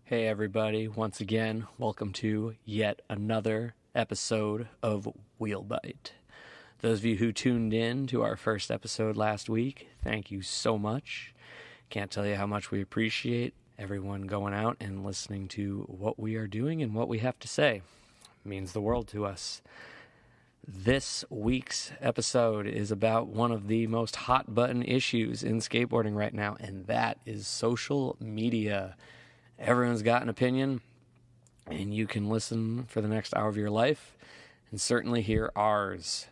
Hey everybody, once again, welcome to yet another episode of Wheelbite. Those of you who tuned in to our first episode last week, thank you so much. Can't tell you how much we appreciate everyone going out and listening to what we are doing and what we have to say. It means the world to us. This week's episode is about one of the most hot button issues in skateboarding right now, and that is social media. Everyone's got an opinion, and you can listen for the next hour of your life and certainly hear ours.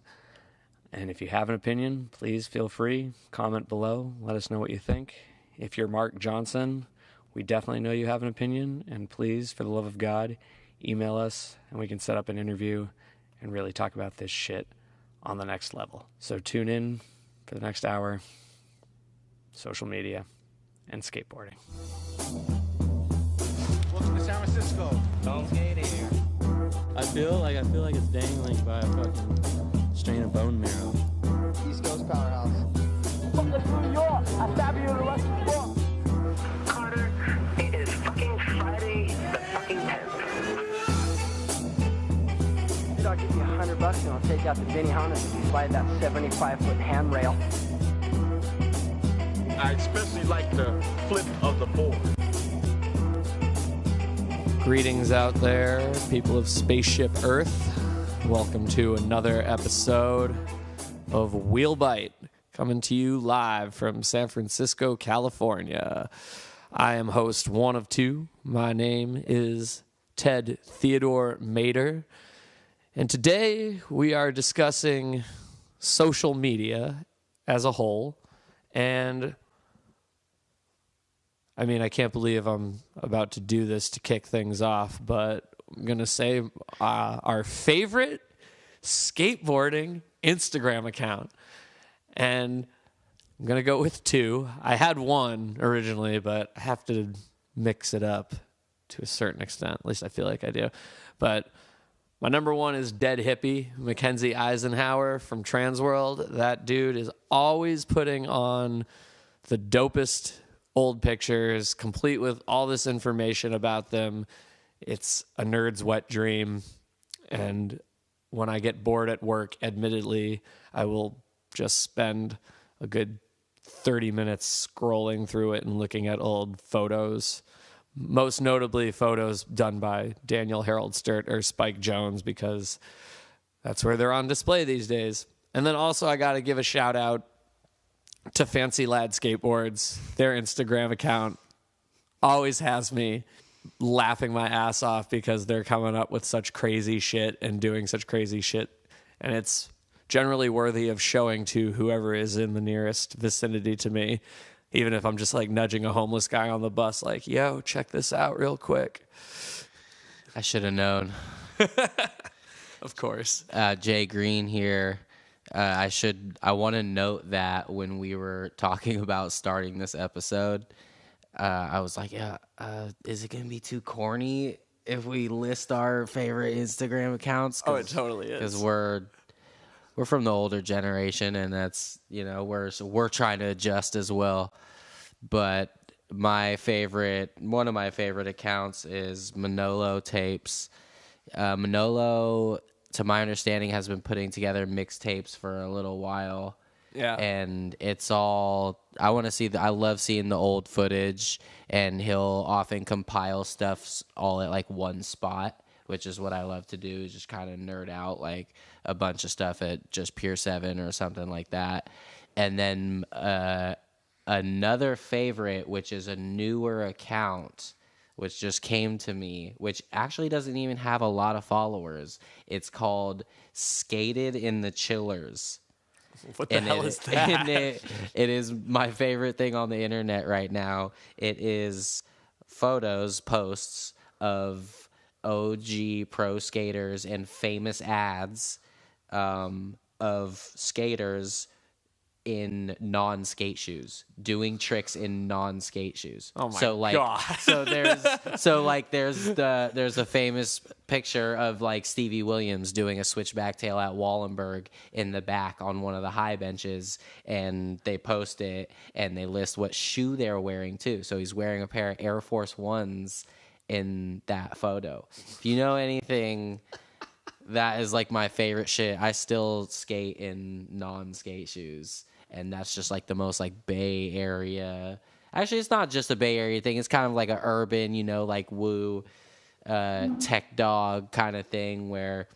And if you have an opinion, please feel free, comment below, let us know what you think. If you're Mark Johnson, we definitely know you have an opinion, and please, for the love of God, email us and we can set up an interview and really talk about this shit on the next level. So tune in for the next hour, social media, and skateboarding. Welcome to San Francisco. Don't skate here. I feel like it's dangling by a fucking strain of bone marrow. East Coast powerhouse. It's New York. I stab you in the rest of the book. Carter, it is fucking Friday the fucking 10th. I'll give you $100 and I'll take out the Benihana's if you slide that 75-foot handrail. I especially like the flip of the board. Greetings out there, people of Spaceship Earth. Welcome to another episode of Wheelbite, coming to you live from San Francisco, California. I am host one of two. My name is Ted Theodore Mater. And today we are discussing social media as a whole. And I mean, I can't believe I'm about to do this to kick things off, but I'm going to say our favorite skateboarding Instagram account. And I'm going to go with two. I had one originally, but I have to mix it up to a certain extent. At least I feel like I do. But my number one is Dead Hippie, Mackenzie Eisenhower from Transworld. That dude is always putting on the dopest old pictures, complete with all this information about them. It's a nerd's wet dream. And when I get bored at work, admittedly, I will just spend a good 30 minutes scrolling through it and looking at old photos. Most notably, photos done by Daniel Harold Sturt or Spike Jones, because that's where they're on display these days. And then also I got to give a shout out to Fancy Lad Skateboards. Their Instagram account always has me laughing my ass off because they're coming up with such crazy shit and doing such crazy shit. And it's generally worthy of showing to whoever is in the nearest vicinity to me, even if I'm just like nudging a homeless guy on the bus like, yo, check this out real quick. I should have known. Of course. Jay Green here. I want to note that when we were talking about starting this episode, I was like, is it going to be too corny if we list our favorite Instagram accounts? Oh, it totally is. Because we're from the older generation, and that's, we're trying to adjust as well. But one of my favorite accounts is Manolo Tapes. Manolo, to my understanding, has been putting together mixtapes for a little while. Yeah. And it's all, I love seeing the old footage, and he'll often compile stuff all at like one spot, which is what I love to do, is just kind of nerd out like a bunch of stuff at just Pier 7 or something like that. And then another favorite, which is a newer account, which just came to me, which actually doesn't even have a lot of followers. It's called Skated in the Chillers. What the hell is that? And it is my favorite thing on the internet right now. It is posts of OG pro skaters and famous ads of skaters in non-skate shoes, doing tricks in non-skate shoes. Oh my God. There's a famous picture of like Stevie Williams doing a switchback tail at Wallenberg in the back on one of the high benches, and they post it and they list what shoe they're wearing too. So he's wearing a pair of Air Force Ones, in that photo. If you know anything, that is like my favorite shit. I still skate in non-skate shoes, and that's just like the most like Bay Area. Actually, it's not just a Bay Area thing. It's kind of like a urban, like woo, tech dog kind of thing where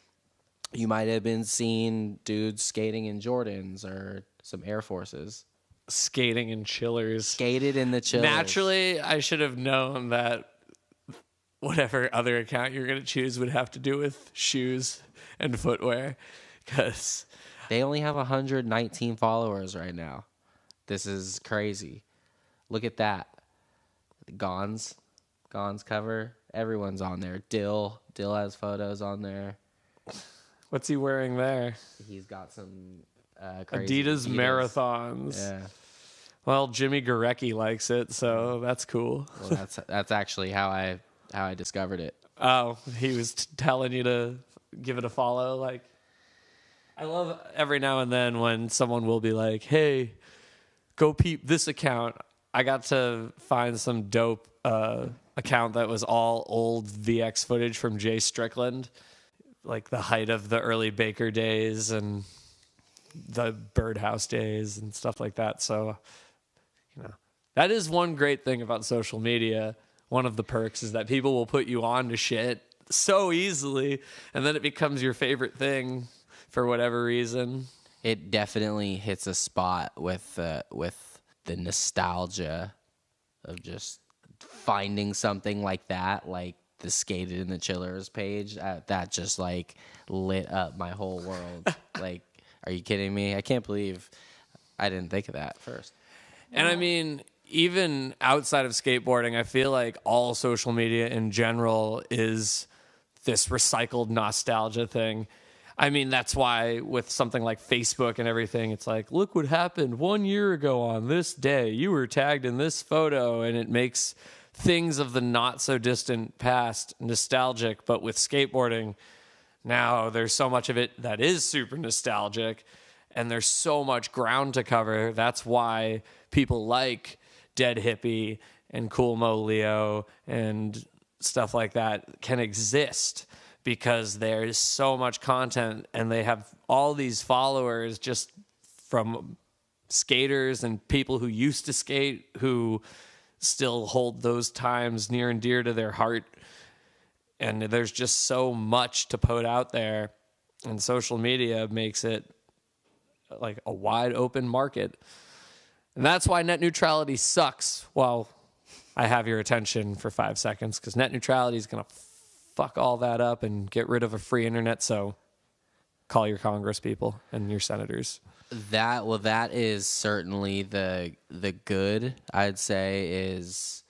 you might have been seeing dudes skating in Jordans or some Air Forces. Skating in chillers. Skated in the chillers. Naturally, I should have known that whatever other account you're going to choose would have to do with shoes and footwear, because they only have 119 followers right now. This is crazy. Look at that. Gon's cover. Everyone's on there. Dill has photos on there. What's he wearing there? He's got some crazy Adidas marathons. Yeah. Well, Jimmy Garecki likes it, so that's cool. Well, that's actually how I discovered it. Oh, he was telling you to give it a follow. Like, I love every now and then when someone will be like, "Hey, go peep this account." I got to find some dope account that was all old VX footage from Jay Strickland, like the height of the early Baker days and the Birdhouse days and stuff like that. So, that is one great thing about social media. One of the perks is that people will put you on to shit so easily, and then it becomes your favorite thing for whatever reason. It definitely hits a spot with the nostalgia of just finding something like that, like the Skated in the Chillers page. That just like lit up my whole world. Like, are you kidding me? I can't believe I didn't think of that first. And I mean, even outside of skateboarding, I feel like all social media in general is this recycled nostalgia thing. I mean, that's why with something like Facebook and everything, it's like, look what happened 1 year ago on this day. You were tagged in this photo, and it makes things of the not so distant past nostalgic. But with skateboarding, now there's so much of it that is super nostalgic, and there's so much ground to cover. That's why people like Dead Hippie and Cool Mo Leo and stuff like that can exist, because there's so much content and they have all these followers just from skaters and people who used to skate who still hold those times near and dear to their heart. And there's just so much to put out there, and social media makes it like a wide open market. And that's why net neutrality sucks. Well, I have your attention for 5 seconds, because net neutrality is going to fuck all that up and get rid of a free internet. So call your Congress people and your senators. That is certainly the good, I'd say, is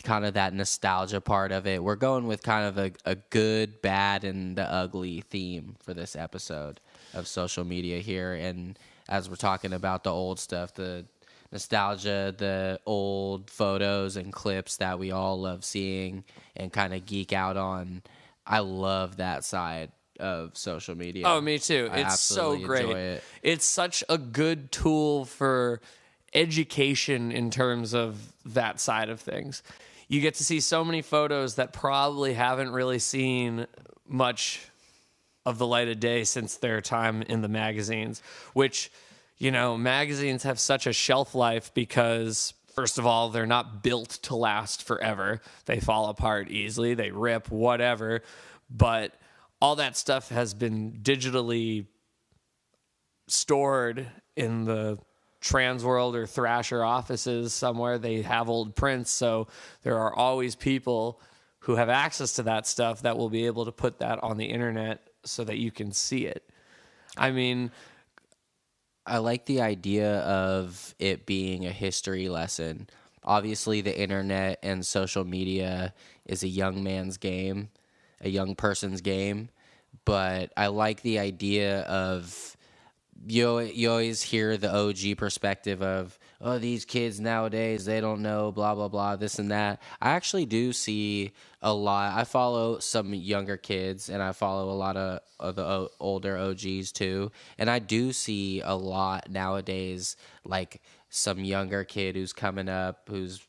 kind of that nostalgia part of it. We're going with kind of a good, bad, and the ugly theme for this episode of social media here. And as we're talking about the old stuff, the nostalgia, the old photos and clips that we all love seeing and kind of geek out on, I love that side of social media. Oh, me too. It's so great. It. It's such a good tool for education in terms of that side of things. You get to see so many photos that probably haven't really seen much of the light of day since their time in the magazines, which, magazines have such a shelf life because, first of all, they're not built to last forever. They fall apart easily. They rip, whatever. But all that stuff has been digitally stored in the Trans World or Thrasher offices somewhere. They have old prints, so there are always people who have access to that stuff that will be able to put that on the internet so that you can see it. I mean, I like the idea of it being a history lesson. Obviously, the internet and social media is a young man's game, a young person's game, but I like the idea of you always hear the OG perspective of, oh, these kids nowadays, they don't know, blah, blah, blah, this and that. I actually do see a lot. I follow some younger kids, and I follow a lot of the older OGs too. And I do see a lot nowadays, like some younger kid who's coming up, who's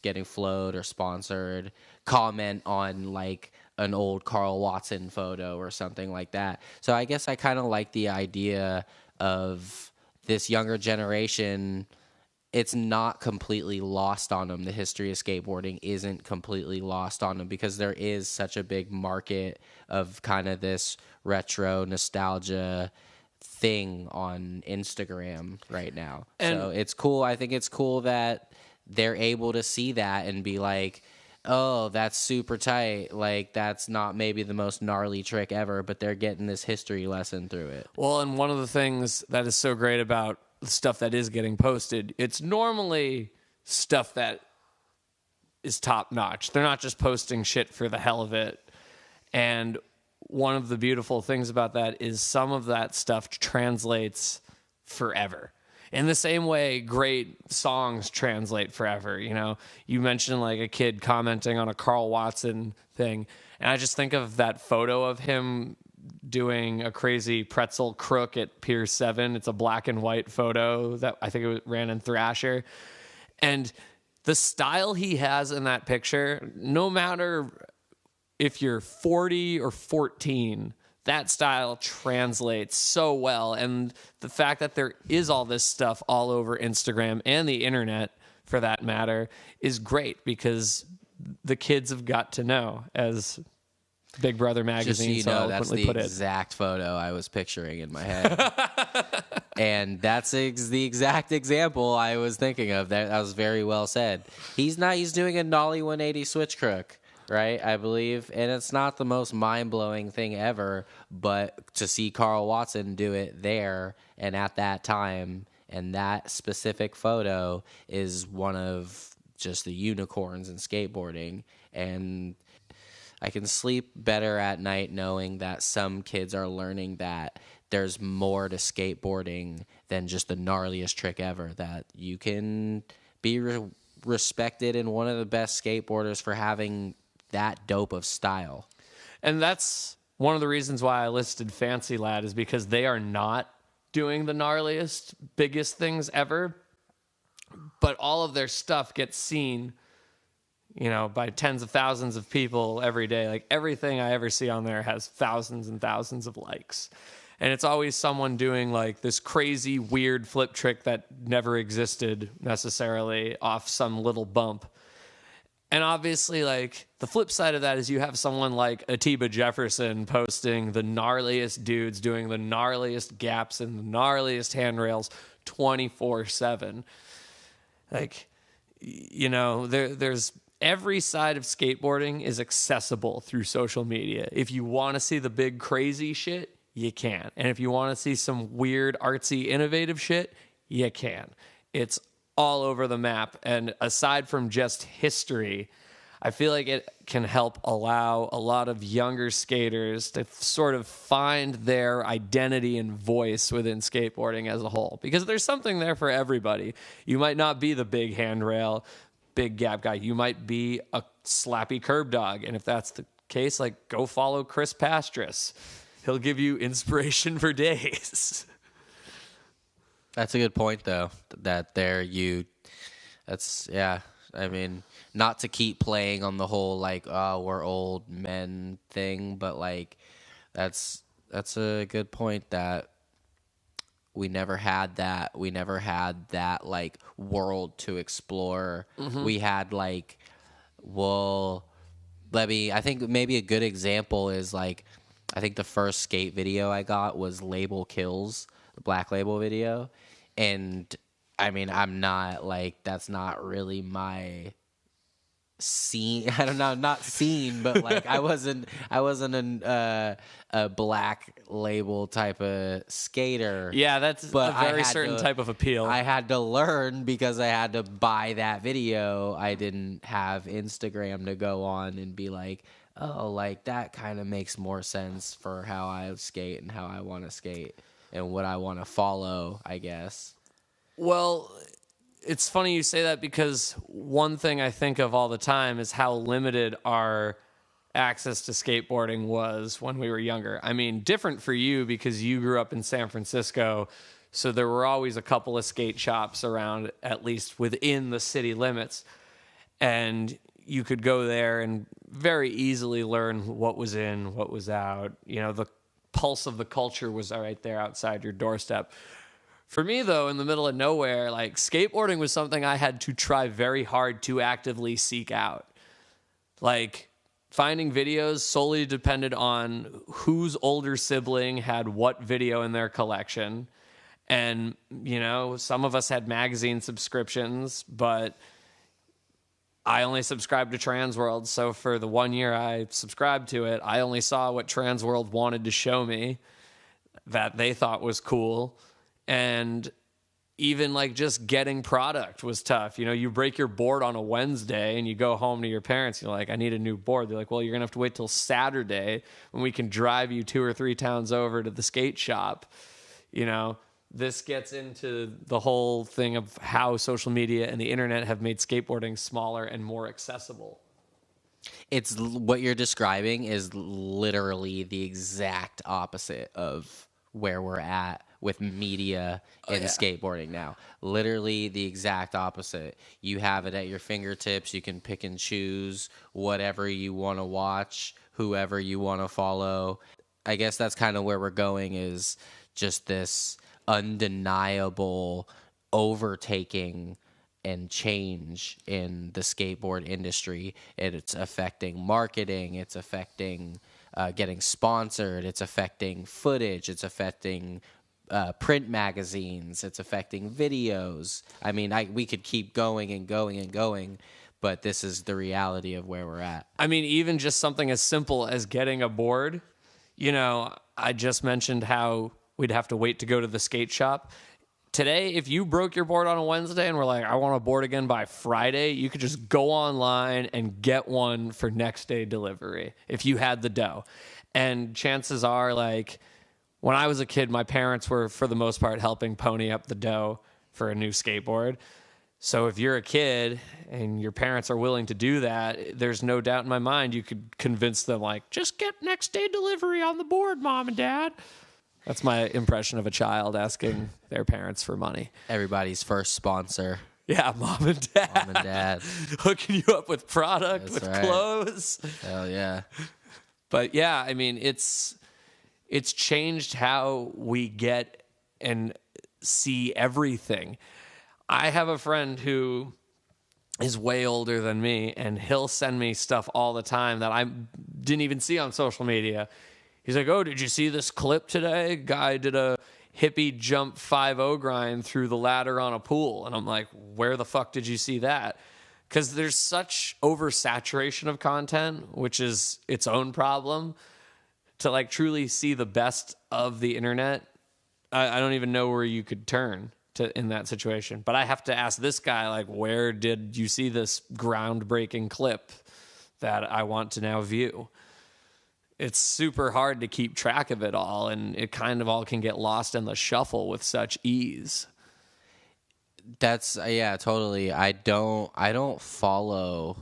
getting flowed or sponsored, comment on like an old Carl Watson photo or something like that. So I guess I kind of like the idea of this younger generation. It's not completely lost on them. The history of skateboarding isn't completely lost on them because there is such a big market of kind of this retro nostalgia thing on Instagram right now. And so it's cool. I think it's cool that they're able to see that and be like, oh, that's super tight. Like, that's not maybe the most gnarly trick ever, but they're getting this history lesson through it. Well, and one of the things that is so great about the stuff that is getting posted, it's normally stuff that is top notch. They're not just posting shit for the hell of it. And one of the beautiful things about that is some of that stuff translates forever. In the same way, great songs translate forever. You know, you mentioned like a kid commenting on a Carl Watson thing, and I just think of that photo of him doing a crazy pretzel crook at Pier 7. It's a black and white photo that I think it ran in Thrasher. And the style he has in that picture, no matter if you're 40 or 14, that style translates so well. And the fact that there is all this stuff all over Instagram and the internet, for that matter, is great because the kids have got to know, as Big Brother magazine Just so you know, that's the put it. exact photo I was picturing in my head. And that's the exact example I was thinking of. That was very well said. He's doing a nollie 180 switch crook, right? I believe. And it's not the most mind-blowing thing ever, but to see Carl Watson do it there and at that time, and that specific photo is one of just the unicorns in skateboarding. And I can sleep better at night knowing that some kids are learning that there's more to skateboarding than just the gnarliest trick ever, that you can be respected and one of the best skateboarders for having that dope of style. And that's one of the reasons why I listed Fancy Lad, is because they are not doing the gnarliest, biggest things ever, but all of their stuff gets seen, you know, by tens of thousands of people every day. Like, everything I ever see on there has thousands and thousands of likes. And it's always someone doing like this crazy, weird flip trick that never existed necessarily off some little bump. And obviously, like, the flip side of that is you have someone like Atiba Jefferson posting the gnarliest dudes doing the gnarliest gaps and the gnarliest handrails 24/7. Like, you know, there's every side of skateboarding is accessible through social media. If you want to see the big crazy shit, you can. And if you want to see some weird, artsy, innovative shit, you can. It's all over the map. And aside from just history, I feel like it can help allow a lot of younger skaters to sort of find their identity and voice within skateboarding as a whole. Because there's something there for everybody. You might not be the big handrail, big gap guy. You might be a slappy curb dog. And if that's the case, like, go follow Chris Pastris. He'll give you inspiration for days. That's a good point, though. Yeah. I mean, not to keep playing on the whole, like, oh, we're old men thing, but, like, that's a good point that we never had that. We never had that, like, world to explore. Mm-hmm. We had, like, I think maybe a good example is, like, I think the first skate video I got was Label Kills, the Black Label video. And I mean, I'm not like, that's not really my scene. I don't know, not scene, but like I wasn't a Black Label type of skater. Yeah, that's a very certain type of appeal. I had to learn because I had to buy that video. I didn't have Instagram to go on and be like, oh, like that kind of makes more sense for how I skate and how I want to skate and what I want to follow, I guess. Well, it's funny you say that because one thing I think of all the time is how limited our access to skateboarding was when we were younger. I mean, different for you because you grew up in San Francisco, so there were always a couple of skate shops around, at least within the city limits. And you could go there and very easily learn what was in, what was out. You know, the pulse of the culture was right there outside your doorstep. For me, though, in the middle of nowhere, like, skateboarding was something I had to try very hard to actively seek out. Like, finding videos solely depended on whose older sibling had what video in their collection. And, you know, some of us had magazine subscriptions, but I only subscribed to Transworld. So for the 1 year I subscribed to it, I only saw what Transworld wanted to show me that they thought was cool. And even like just getting product was tough. You know, you break your board on a Wednesday and you go home to your parents. You're like, I need a new board. They're like, well, you're going to have to wait till Saturday when we can drive you 2 or 3 towns over to the skate shop. You know, this gets into the whole thing of how social media and the internet have made skateboarding smaller and more accessible. It's what you're describing is literally the exact opposite of where we're at with media and skateboarding now. Literally the exact opposite. You have it at your fingertips. You can pick and choose whatever you want to watch, whoever you want to follow. I guess that's kind of where we're going, is just this undeniable overtaking and change in the skateboard industry. It's affecting marketing. It's affecting getting sponsored. It's affecting footage. It's affecting print magazines. It's affecting videos. I mean, we could keep going and going and going, but this is the reality of where we're at. I mean, even just something as simple as getting a board. You know, I just mentioned how we'd have to wait to go to the skate shop. Today, if you broke your board on a Wednesday and were like, I want a board again by Friday, you could just go online and get one for next day delivery if you had the dough. And chances are, like, when I was a kid, my parents were, for the most part, helping pony up the dough for a new skateboard. So if you're a kid and your parents are willing to do that, there's no doubt in my mind you could convince them, like, just get next day delivery on the board, Mom and Dad. That's my impression of a child asking their parents for money. Everybody's first sponsor. Yeah, Mom and Dad. Mom and Dad. Hooking you up with product, That's with right. clothes. Hell yeah. But yeah, I mean, it's changed how we get and see everything. I have a friend who is way older than me, and he'll send me stuff all the time that I didn't even see on social media. He's like, oh, did you see this clip today? Guy did a hippie jump 5-0 grind through the ladder on a pool. And I'm like, where the fuck did you see that? Because there's such oversaturation of content, which is its own problem. To like truly see the best of the internet, I don't even know where you could turn to in that situation. But I have to ask this guy, like, where did you see this groundbreaking clip that I want to now view? It's super hard to keep track of it all, and it kind of all can get lost in the shuffle with such ease. That's yeah, totally. I don't follow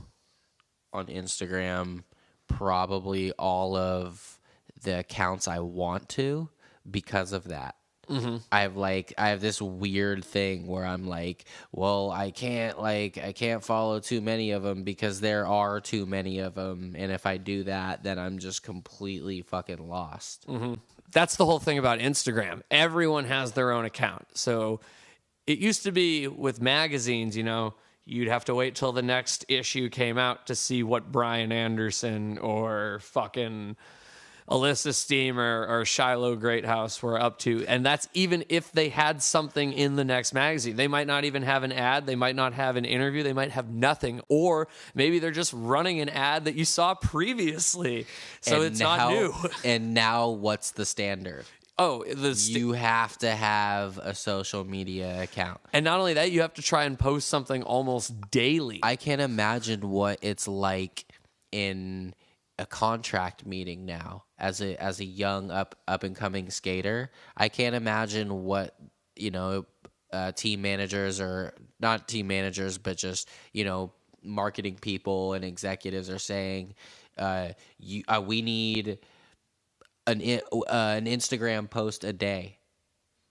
on Instagram probably all of the accounts I want to because of that. Mm-hmm. I have this weird thing where I'm like, well, I can't follow too many of them because there are too many of them, and if I do that, then I'm just completely fucking lost. Mm-hmm. That's the whole thing about Instagram. Everyone has their own account. So it used to be with magazines, you know, you'd have to wait till the next issue came out to see what Brian Anderson or fucking Alyssa Steamer or Shiloh Greathouse were up to. And that's even if they had something in the next magazine. They might not even have an ad. They might not have an interview. They might have nothing. Or maybe they're just running an ad that you saw previously. So And it's now, not new. And now what's the standard? Oh, You have to have a social media account. and not only that, you have to try and post something almost daily. I can't imagine what it's like in a contract meeting now as a young up and coming skater. I can't imagine what, you know, team managers, or not team managers, but just, you know, marketing people and executives are saying. We need an Instagram post a day.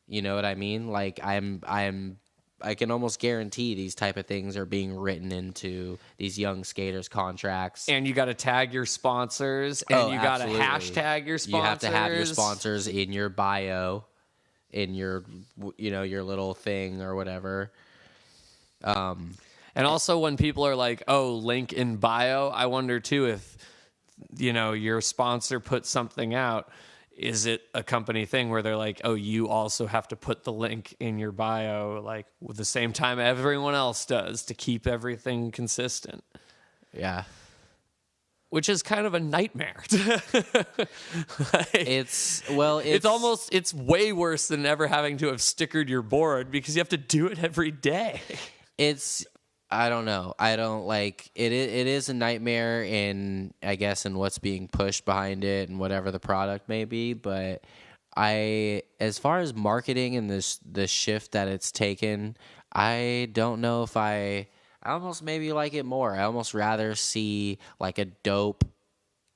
You know what I mean? Like I'm I can almost guarantee these type of things are being written into these young skaters' contracts. And you got to tag your sponsors, and you got to absolutely. hashtag your sponsors. You have to have your sponsors in your bio, in your your little thing or whatever. And also when people are like, "Oh, link in bio," I wonder too if your sponsor puts something out. Is it a company thing where they're like, "Oh, you also have to put the link in your bio like with the same time everyone else does to keep everything consistent?" Yeah. Which is kind of a nightmare. It's way worse than ever having to have stickered your board because you have to do it every day. I don't know. I don't like it. It is a nightmare in, I guess, in what's being pushed behind it and whatever the product may be. But as far as marketing and the shift that it's taken, I don't know if I almost maybe like it more. I almost rather see like a dope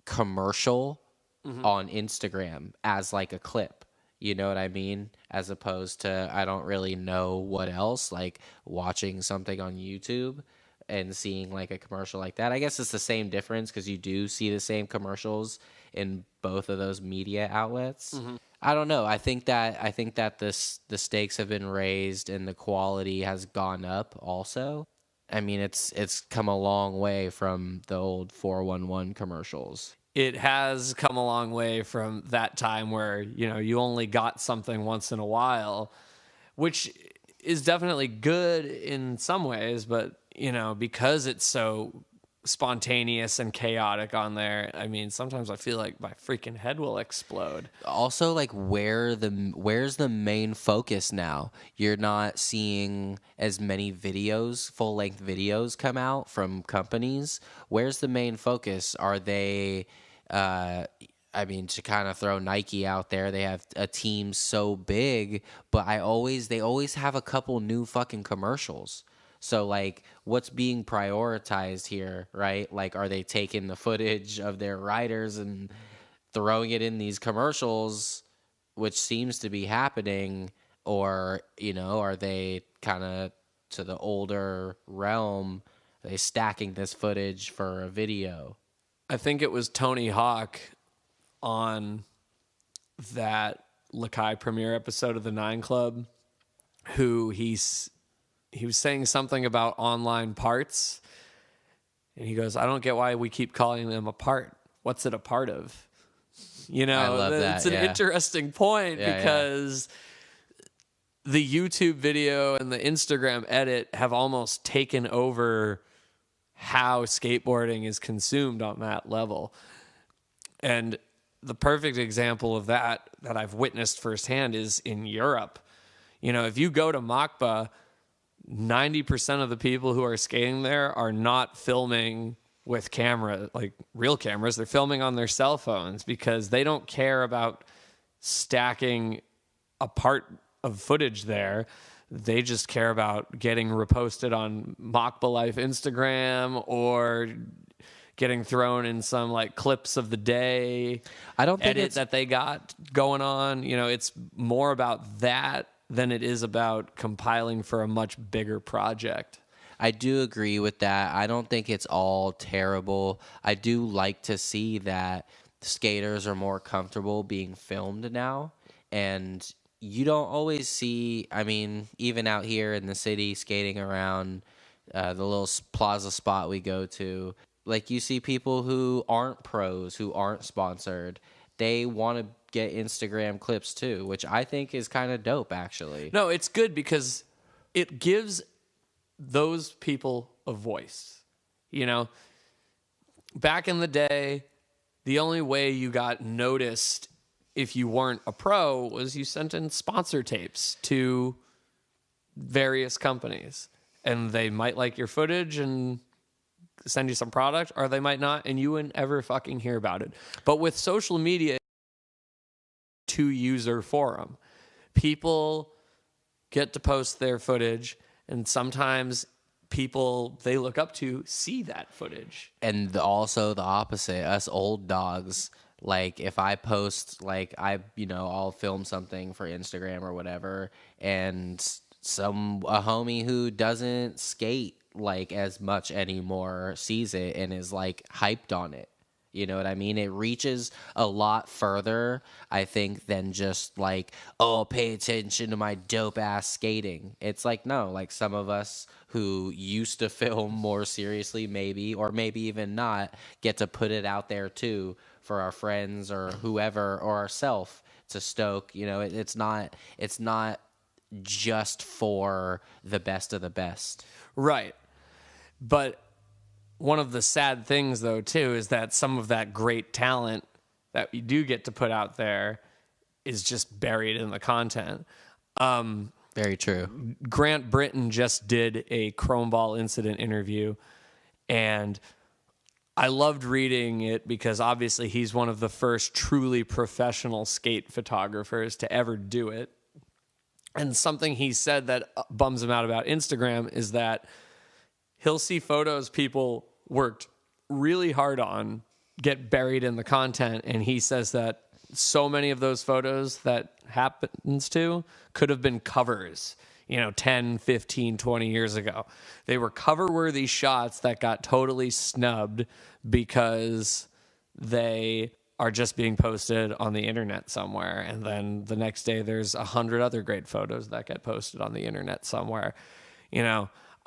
commercial on Instagram as like a clip. You know what I mean? As opposed to, I don't really know what else, like watching something on YouTube and seeing like a commercial like that. I guess it's the same difference because you do see the same commercials in both of those media outlets. I don't know. I think that the stakes have been raised and the quality has gone up also. I mean, it's come a long way from the old 411 commercials. It has come a long way from that time where, you only got something once in a while, which is definitely good in some ways, but, because it's so spontaneous and chaotic on there, I mean, sometimes I feel like my freaking head will explode. Also, like, where's the main focus now? You're not seeing as many videos, full-length videos come out from companies. Where's the main focus? Are they... to kind of throw Nike out there, they have a team so big, but they always have a couple new fucking commercials. So, like, what's being prioritized here, right? Like, are they taking the footage of their riders and throwing it in these commercials, which seems to be happening, or, are they kind of to the older realm, are they stacking this footage for a video? I think it was Tony Hawk on that Lakai premiere episode of the 9 Club who he was saying something about online parts, and he goes, "I don't get why we keep calling them a part. What's it a part of?" I love that. It's an interesting point because the YouTube video and the Instagram edit have almost taken over how skateboarding is consumed on that level. And the perfect example of that I've witnessed firsthand is in Europe. If you go to Makba, 90% of the people who are skating there are not filming with camera, like real cameras. They're filming on their cell phones because they don't care about stacking a part of footage there. They just care about getting reposted on Makba Life Instagram or getting thrown in some like clips of the day. I don't think edit that they got going on. It's more about that than it is about compiling for a much bigger project. I do agree with that. I don't think it's all terrible. I do like to see that skaters are more comfortable being filmed now, and you don't always see, even out here in the city skating around the little plaza spot we go to, like you see people who aren't pros, who aren't sponsored. They want to get Instagram clips too, which I think is kind of dope, actually. No, it's good because it gives those people a voice. Back in the day, the only way you got noticed if you weren't a pro was you sent in sponsor tapes to various companies, and they might like your footage and send you some product, or they might not, and you wouldn't ever fucking hear about it. But with social media, two-user forum, people get to post their footage, and sometimes people they look up to see that footage. And also the opposite, us old dogs. Like, if I post, like, I'll film something for Instagram or whatever, and a homie who doesn't skate like as much anymore sees it and is like hyped on it. You know what I mean? It reaches a lot further, I think, than just like, oh, pay attention to my dope ass skating. It's like, no, like some of us who used to film more seriously, maybe, or maybe even not, get to put it out there too for our friends or whoever or ourselves to stoke. You know, it's not just for the best of the best. Right. But one of the sad things, though, too, is that some of that great talent that we do get to put out there is just buried in the content. Very true. Grant Britton just did a Chrome Ball incident interview, and I loved reading it because obviously he's one of the first truly professional skate photographers to ever do it. And something he said that bums him out about Instagram is that he'll see photos people worked really hard on get buried in the content, and he says that so many of those photos that happens to could have been covers, 10, 15, 20 years ago. They were cover-worthy shots that got totally snubbed because they are just being posted on the internet somewhere, and then the next day there's 100 other great photos that get posted on the internet somewhere.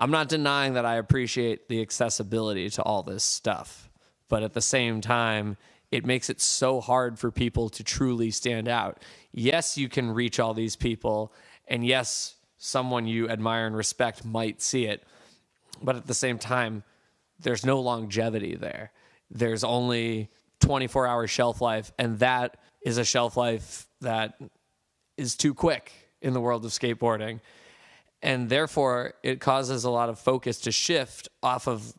I'm not denying that I appreciate the accessibility to all this stuff, but at the same time, it makes it so hard for people to truly stand out. Yes, you can reach all these people, and yes, someone you admire and respect might see it, but at the same time, there's no longevity there. There's only 24-hour shelf life, and that is a shelf life that is too quick in the world of skateboarding. And therefore, it causes a lot of focus to shift off of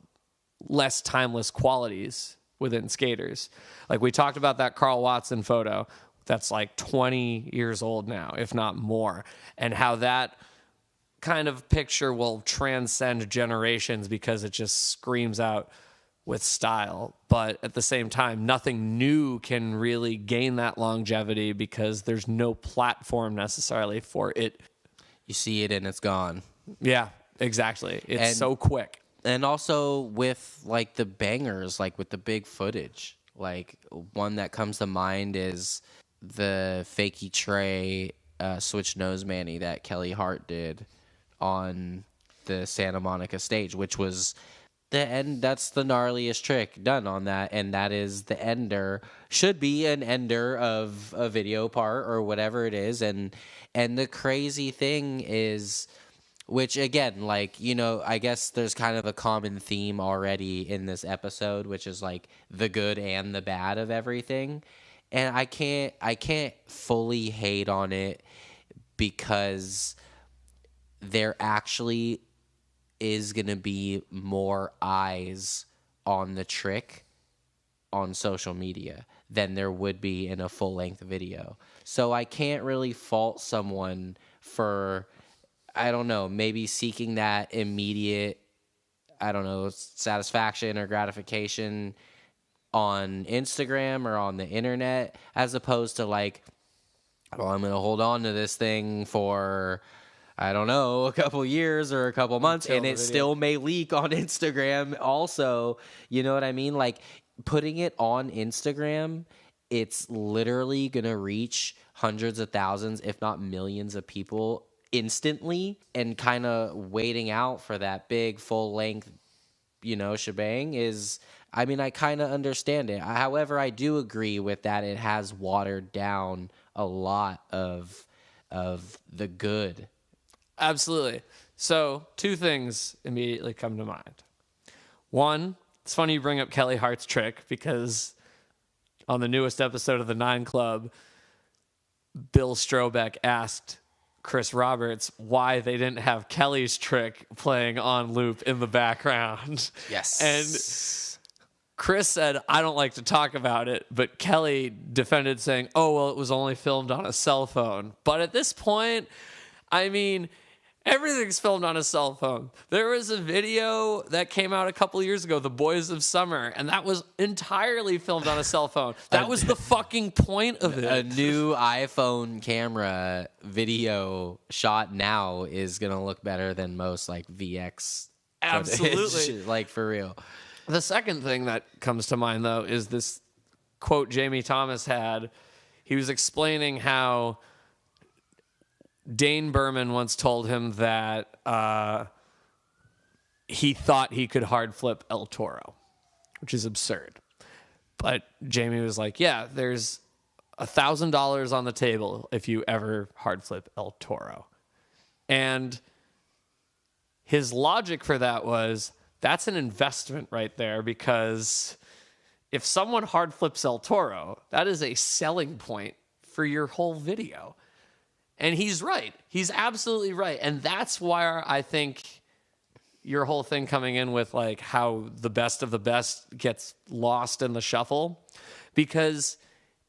less timeless qualities within skaters. Like we talked about that Carl Watson photo that's like 20 years old now, if not more, and how that kind of picture will transcend generations because it just screams out with style. But at the same time, nothing new can really gain that longevity because there's no platform necessarily for it. You see it and it's gone. Yeah, exactly. It's so quick. And also with like the bangers, like with the big footage, like one that comes to mind is the Fakey Trey switch nose manny that Kelly Hart did on the Santa Monica stage, which was the end. That's the gnarliest trick done on that, and that is the ender. Should be an ender of a video part or whatever it is, and the crazy thing is, which again, like, I guess there's kind of a common theme already in this episode, which is like the good and the bad of everything, and I can't fully hate on it because there actually is going to be more eyes on the trick on social media than there would be in a full-length video. So I can't really fault someone for, I don't know, maybe seeking that immediate, satisfaction or gratification on Instagram or on the internet, as opposed to like, well, I'm going to hold on to this thing for, I don't know, a couple years or a couple months, and it still may leak on Instagram also. You know what I mean? Like, putting it on Instagram, it's literally going to reach hundreds of thousands, if not millions of people instantly, and kind of waiting out for that big full-length, shebang is, I kind of understand it. However, I do agree with that. It has watered down a lot of the good. Absolutely. So, two things immediately come to mind. One, it's funny you bring up Kelly Hart's trick because on the newest episode of the 9 Club, Bill Strobeck asked Chris Roberts why they didn't have Kelly's trick playing on loop in the background. Yes. And Chris said, I don't like to talk about it, but Kelly defended saying, oh, well, it was only filmed on a cell phone. But at this point, Everything's filmed on a cell phone. There was a video that came out a couple years ago, The Boys of Summer, and that was entirely filmed on a cell phone. That was the fucking point of it. A new iPhone camera video shot now is going to look better than most like VX footage. Absolutely. Like for real. The second thing that comes to mind, though, is this quote Jamie Thomas had. He was explaining how Dane Berman once told him that he thought he could hard flip El Toro, which is absurd. But Jamie was like, yeah, there's $1,000 on the table if you ever hard flip El Toro. And his logic for that was, that's an investment right there, because if someone hard flips El Toro, that is a selling point for your whole video. And he's right. He's absolutely right. And that's why I think your whole thing coming in with like how the best of the best gets lost in the shuffle. Because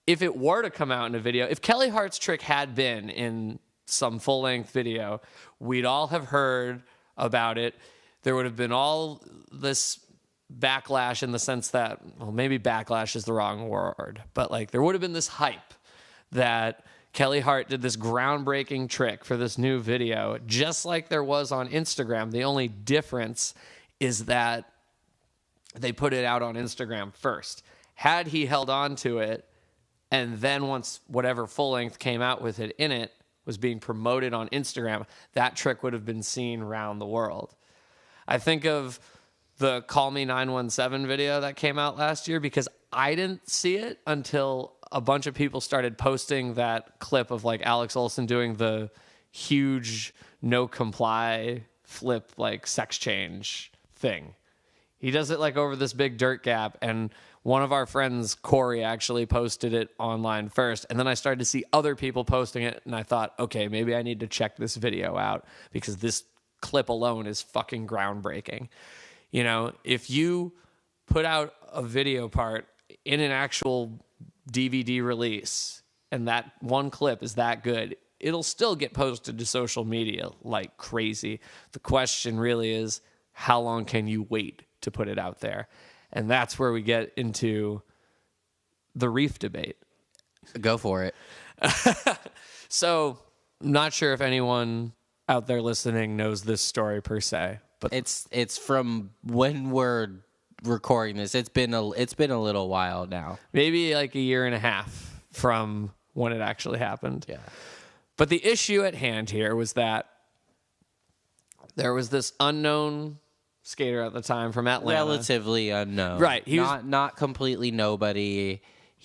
if it were to come out in a video, if Kelly Hart's trick had been in some full-length video, we'd all have heard about it. There would have been all this backlash in the sense that, well, maybe backlash is the wrong word, but like there would have been this hype that Kelly Hart did this groundbreaking trick for this new video, just like there was on Instagram. The only difference is that they put it out on Instagram first. Had he held on to it, and then once whatever full length came out with it in it was being promoted on Instagram, that trick would have been seen around the world. I think of the Call Me 917 video that came out last year because I didn't see it until a bunch of people started posting that clip of like Alex Olsen doing the huge no comply flip, like sex change thing. He does it like over this big dirt gap, and one of our friends, Corey, actually posted it online first, and then I started to see other people posting it, and I thought, okay, maybe I need to check this video out because this clip alone is fucking groundbreaking. You know, if you put out a video part in an actual DVD release and that one clip is that good, it'll still get posted to social media like crazy. The question really is, how long can you wait to put it out there? And that's where we get into the reef debate. Go for it. So, not sure if anyone out there listening knows this story per se, but It's from when we're recording this. It's been a little while now. maybe like a year and a half from when it actually happened. Yeah. But the issue at hand here was that there was this unknown skater at the time from Atlanta. Relatively unknown. Right, he not completely nobody.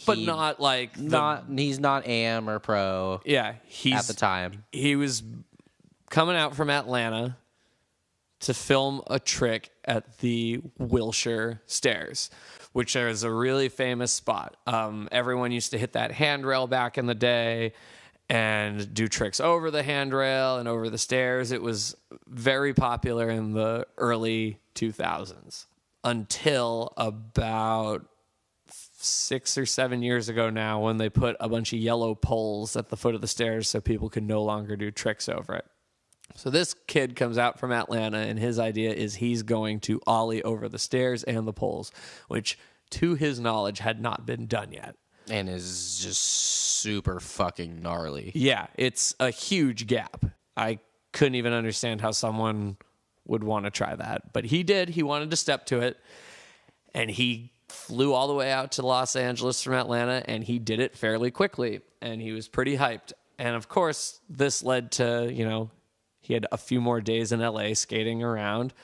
But not like he's not am or pro. Yeah, at the time. He was coming out from Atlanta to film a trick at the Wilshire Stairs, which is a really famous spot. Everyone used to hit that handrail back in the day and do tricks over the handrail and over the stairs. It was very popular in the early 2000s until about 6 or 7 years ago now, when they put a bunch of yellow poles at the foot of the stairs so people could no longer do tricks over it. So this kid comes out from Atlanta, and his idea is he's going to ollie over the stairs and the poles, which, to his knowledge, had not been done yet. And is just super fucking gnarly. Yeah, it's a huge gap. I couldn't even understand how someone would want to try that. But he did. He wanted to step to it, and he flew all the way out to Los Angeles from Atlanta, and he did it fairly quickly, and he was pretty hyped. And, of course, this led to, he had a few more days in LA skating around.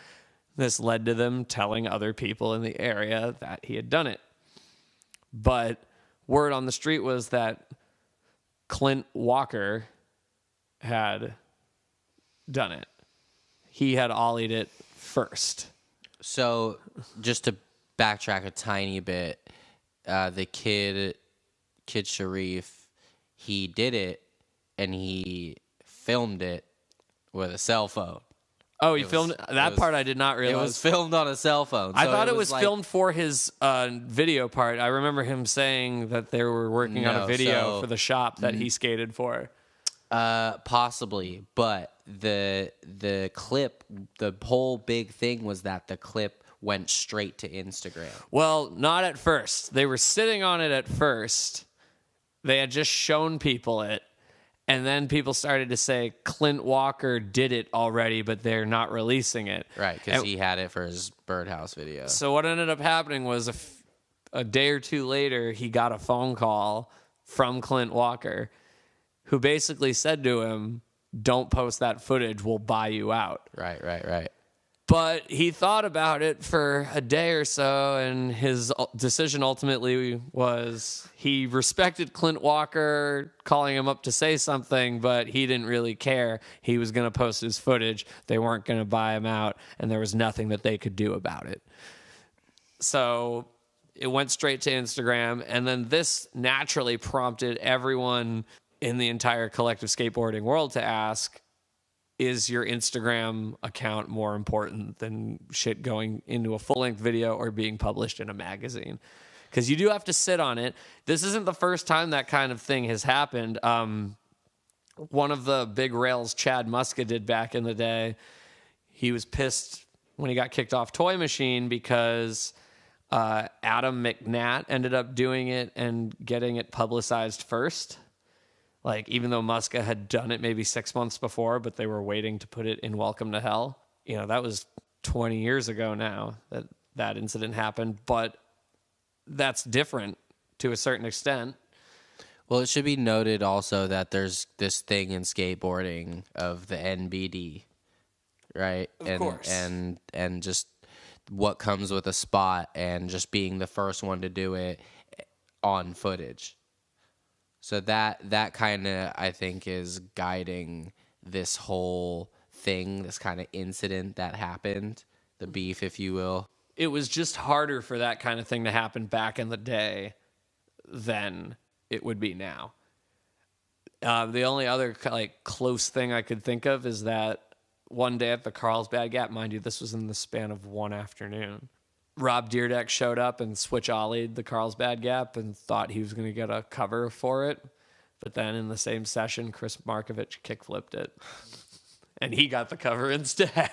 This led to them telling other people in the area that he had done it. But word on the street was that Clint Walker had done it. He had ollied it first. So, just to backtrack a tiny bit, the kid Sharif, he did it, and he filmed it with a cell phone. Oh, he filmed that part. I did not realize it was filmed on a cell phone. I thought it was filmed for his video part. I remember him saying that they were working on a video for the shop that he skated for. Possibly, but the clip, the whole big thing was that the clip went straight to Instagram. Well, not at first. They were sitting on it at first. They had just shown people it. And then people started to say Clint Walker did it already, but they're not releasing it. Right, because he had it for his birdhouse video. So what ended up happening was a day or two later, he got a phone call from Clint Walker, who basically said to him, "Don't post that footage. We'll buy you out." Right. But he thought about it for a day or so, and his decision ultimately was he respected Clint Walker calling him up to say something, but he didn't really care. He was going to post his footage. They weren't going to buy him out, and there was nothing that they could do about it. So it went straight to Instagram, and then this naturally prompted everyone in the entire collective skateboarding world to ask, is your Instagram account more important than shit going into a full-length video or being published in a magazine? Because you do have to sit on it. This isn't the first time that kind of thing has happened. One of the big rails Chad Muska did back in the day, he was pissed when he got kicked off Toy Machine because Adam McNatt ended up doing it and getting it publicized first. Like, even though Muska had done it maybe 6 months before, but they were waiting to put it in Welcome to Hell. You know, that was 20 years ago now that incident happened, but that's different to a certain extent. Well, it should be noted also that there's this thing in skateboarding of the NBD, right? Of course. And just what comes with a spot and just being the first one to do it on footage. So that kind of, I think, is guiding this whole thing, this kind of incident that happened, the beef, if you will. It was just harder for that kind of thing to happen back in the day than it would be now. The only other close thing I could think of is that one day at the Carlsbad Gap, mind you, this was in the span of one afternoon, Rob Dyrdek showed up and switch ollied the Carlsbad Gap and thought he was going to get a cover for it. But then in the same session, Chris Markovich kickflipped it. And he got the cover instead.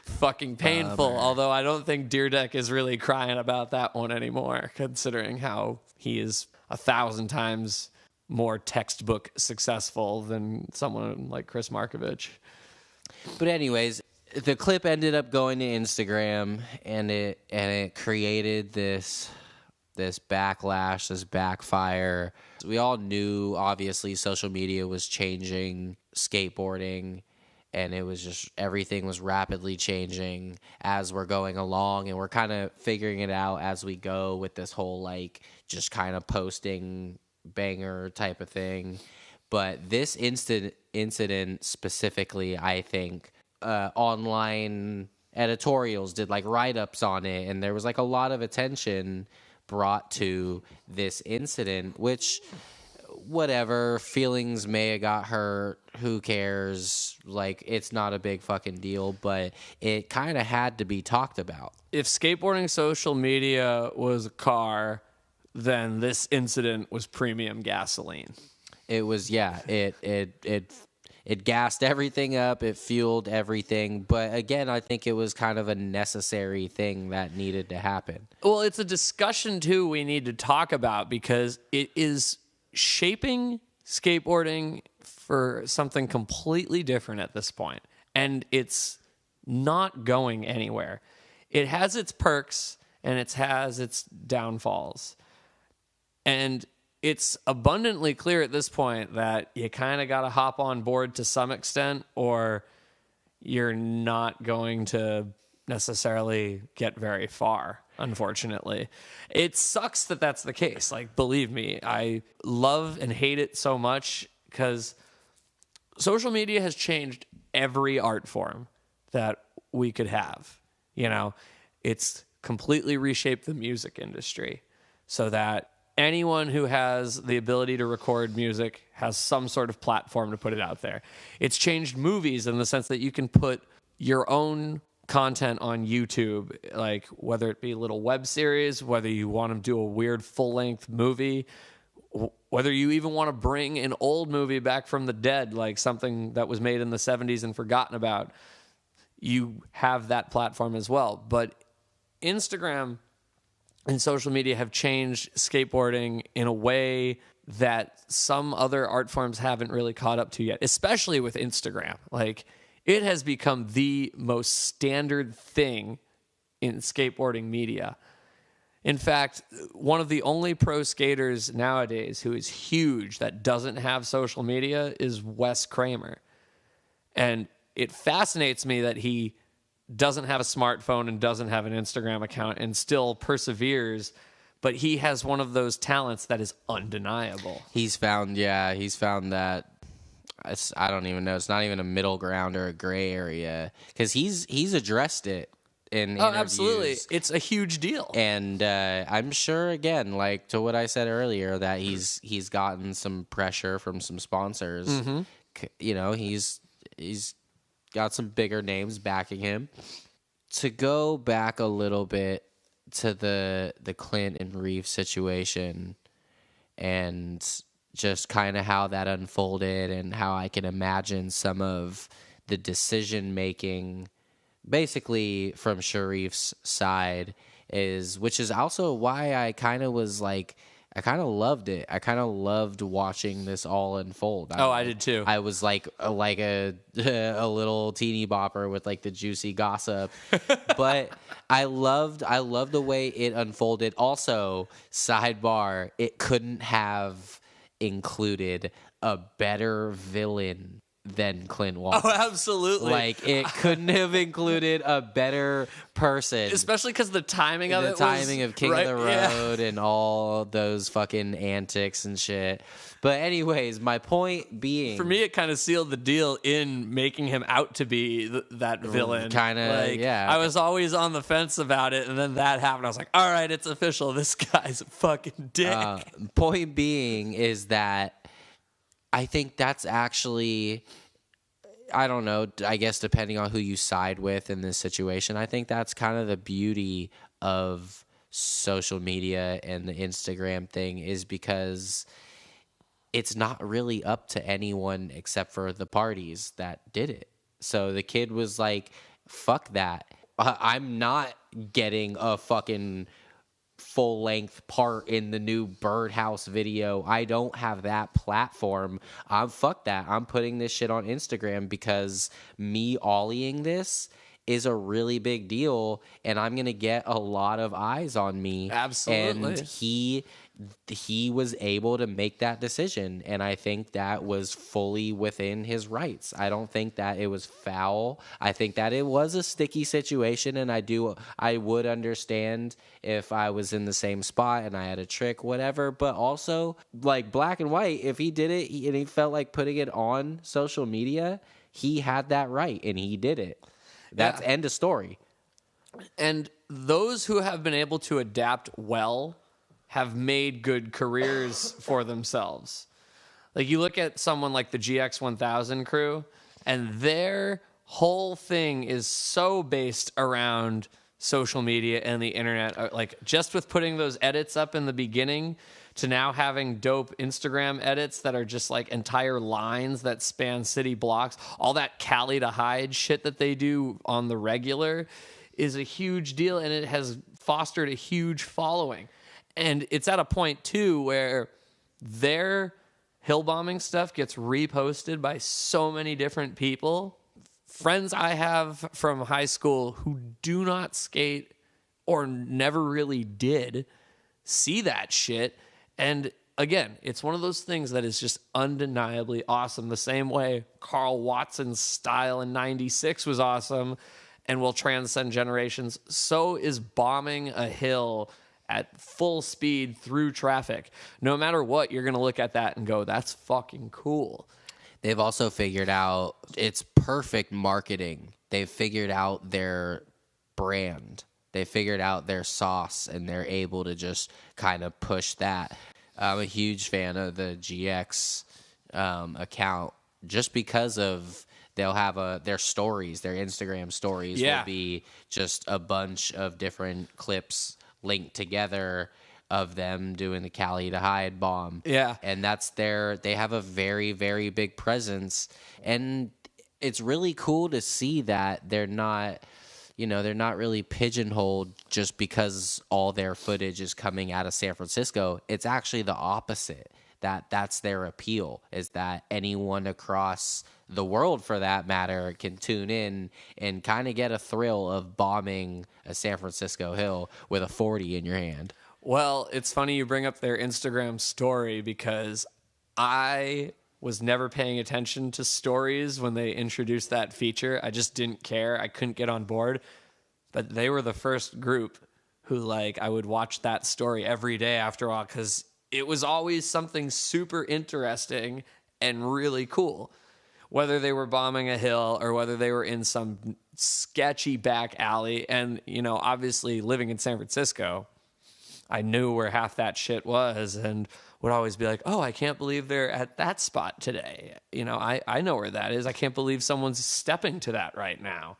Fucking painful. Although I don't think Dyrdek is really crying about that one anymore, considering how he is 1,000 times more textbook successful than someone like Chris Markovich. But anyways, the clip ended up going to Instagram, and it created this backlash, this backfire. We all knew, obviously, social media was changing skateboarding, and it was just everything was rapidly changing as we're going along, and we're kind of figuring it out as we go with this whole just kind of posting banger type of thing. But this incident specifically, I think, online editorials did write-ups on it, and there was a lot of attention brought to this incident, which, whatever, feelings may have got hurt, who cares, it's not a big fucking deal, but it kind of had to be talked about. If skateboarding social media was a car, then this incident was premium gasoline. It was, yeah, it gassed everything up. It fueled everything. But again, I think it was kind of a necessary thing that needed to happen. Well, it's a discussion, too, we need to talk about because it is shaping skateboarding for something completely different at this point. And it's not going anywhere. It has its perks and it has its downfalls. And it's abundantly clear at this point that you kind of got to hop on board to some extent, or you're not going to necessarily get very far, unfortunately. It sucks that that's the case. Believe me, I love and hate it so much because social media has changed every art form that we could have. You know, it's completely reshaped the music industry so that anyone who has the ability to record music has some sort of platform to put it out there. It's changed movies in the sense that you can put your own content on YouTube, whether it be a little web series, whether you want to do a weird full-length movie, whether you even want to bring an old movie back from the dead, like something that was made in the 70s and forgotten about, you have that platform as well. But Instagram and social media have changed skateboarding in a way that some other art forms haven't really caught up to yet, especially with Instagram. Like, it has become the most standard thing in skateboarding media. In fact, one of the only pro skaters nowadays who is huge that doesn't have social media is Wes Kramer. And it fascinates me that he doesn't have a smartphone and doesn't have an Instagram account and still perseveres, but he has one of those talents that is undeniable. He's found that, I don't even know, it's not even a middle ground or a gray area, because he's addressed it in interviews. Absolutely. It's a huge deal. And I'm sure, again, like to what I said earlier, that he's gotten some pressure from some sponsors. Mm-hmm. You know, he's got some bigger names backing him. To go back a little bit to the Clint and Reeve situation and just kind of how that unfolded and how I can imagine some of the decision making basically from Sharif's side, which is also why I kind of was like, I kind of loved it. I kind of loved watching this all unfold. I did too. I was like a little teeny bopper with like the juicy gossip, but I loved the way it unfolded. Also, sidebar, it couldn't have included a better villain than Clint Walsh. Oh, absolutely. Like, it couldn't have included a better person. Especially because the timing of it of King of the Road and all those fucking antics and shit. But anyways, my point being, for me, it kind of sealed the deal in making him out to be that villain. Kind of, like, yeah. I was always on the fence about it, and then that happened. I was like, all right, it's official. This guy's a fucking dick. Point being is that I think that's actually, I don't know, I guess depending on who you side with in this situation, I think that's kind of the beauty of social media and the Instagram thing, is because it's not really up to anyone except for the parties that did it. So the kid was like, fuck that. I'm not getting a fucking full-length part in the new Birdhouse video. I don't have that platform. Fuck that. I'm putting this shit on Instagram because me ollieing this is a really big deal, and I'm gonna get a lot of eyes on me. Absolutely. And he was able to make that decision, and I think that was fully within his rights. I don't think that it was foul. I think that it was a sticky situation, and I would understand if I was in the same spot and I had a trick, whatever. But also, like, black and white, if he did it and he felt like putting it on social media, he had that right, and he did it. That's end of story. And those who have been able to adapt well have made good careers for themselves. Like, you look at someone like the GX1000 crew, and their whole thing is so based around social media and the internet. Like, just with putting those edits up in the beginning to now having dope Instagram edits that are just like entire lines that span city blocks, all that Cali to Hyde shit that they do on the regular is a huge deal, and it has fostered a huge following. And it's at a point, too, where their hill bombing stuff gets reposted by so many different people. Friends I have from high school who do not skate or never really did see that shit. And again, it's one of those things that is just undeniably awesome. The same way Carl Watson's style in 96 was awesome and will transcend generations, so is bombing a hill at full speed through traffic. No matter what, you're going to look at that and go, that's fucking cool. They've also figured out it's perfect marketing. They've figured out their brand. They figured out their sauce, and they're able to just kind of push that. I'm a huge fan of the GX account just because of they'll have their stories, their Instagram stories will be just a bunch of different clips linked together of them doing the Cali to Hyde bomb. Yeah. And they have a very, very big presence. And it's really cool to see that they're not really pigeonholed just because all their footage is coming out of San Francisco. It's actually the opposite. That's their appeal, is that anyone across the world, for that matter, can tune in and kind of get a thrill of bombing a San Francisco hill with a 40 in your hand. Well, it's funny you bring up their Instagram story because I was never paying attention to stories when they introduced that feature. I just didn't care. I couldn't get on board. But they were the first group who, like, I would watch that story every day after a while because it was always something super interesting and really cool. Whether they were bombing a hill or whether they were in some sketchy back alley. And, obviously living in San Francisco, I knew where half that shit was and would always be like, oh, I can't believe they're at that spot today. I know where that is. I can't believe someone's stepping to that right now.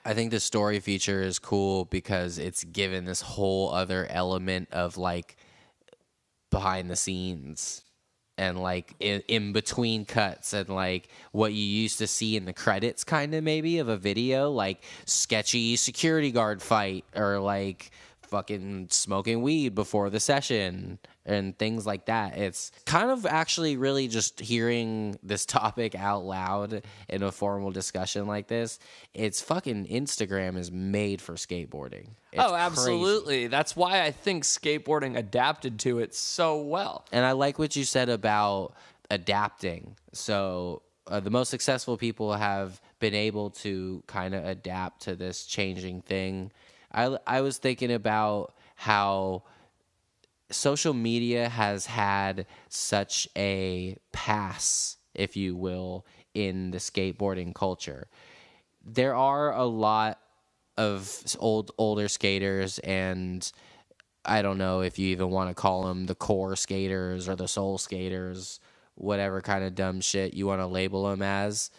I think the story feature is cool because it's given this whole other element of like behind the scenes and like in between cuts and like what you used to see in the credits kind of maybe of a video, like sketchy security guard fight or like fucking smoking weed before the session and things like that. It's kind of actually really just hearing this topic out loud in a formal discussion like this. It's fucking Instagram is made for skateboarding. It's absolutely. crazy. That's why I think skateboarding adapted to it so well. And I like what you said about adapting. So the most successful people have been able to kind of adapt to this changing thing. I was thinking about how social media has had such a pass, if you will, in the skateboarding culture. There are a lot of older skaters, and I don't know if you even want to call them the core skaters or the soul skaters, whatever kind of dumb shit you want to label them as,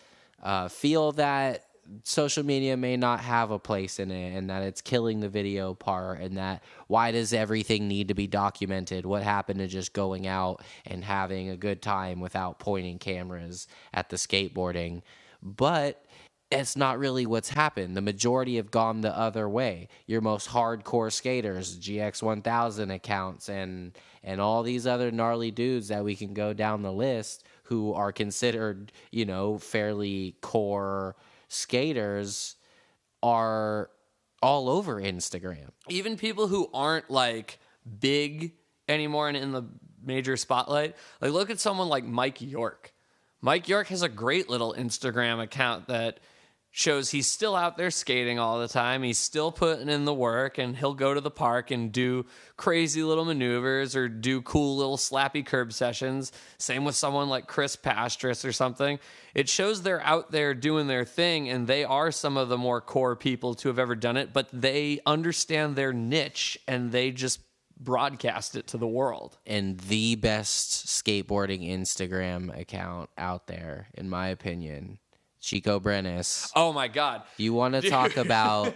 feel that social media may not have a place in it and that it's killing the video part and that why does everything need to be documented? What happened to just going out and having a good time without pointing cameras at the skateboarding? But it's not really what's happened. The majority have gone the other way. Your most hardcore skaters, GX1000 accounts and all these other gnarly dudes that we can go down the list who are considered, fairly core skaters are all over Instagram. Even people who aren't like big anymore and in the major spotlight, like look at someone like Mike York. Mike York has a great little Instagram account that shows he's still out there skating all the time. He's still putting in the work, and he'll go to the park and do crazy little maneuvers or do cool little slappy curb sessions. Same with someone like Chris Pastris or something. It shows they're out there doing their thing, and they are some of the more core people to have ever done it, but they understand their niche, and they just broadcast it to the world. And the best skateboarding Instagram account out there, in my opinion, Chico Brenes. Oh my God. You want to talk about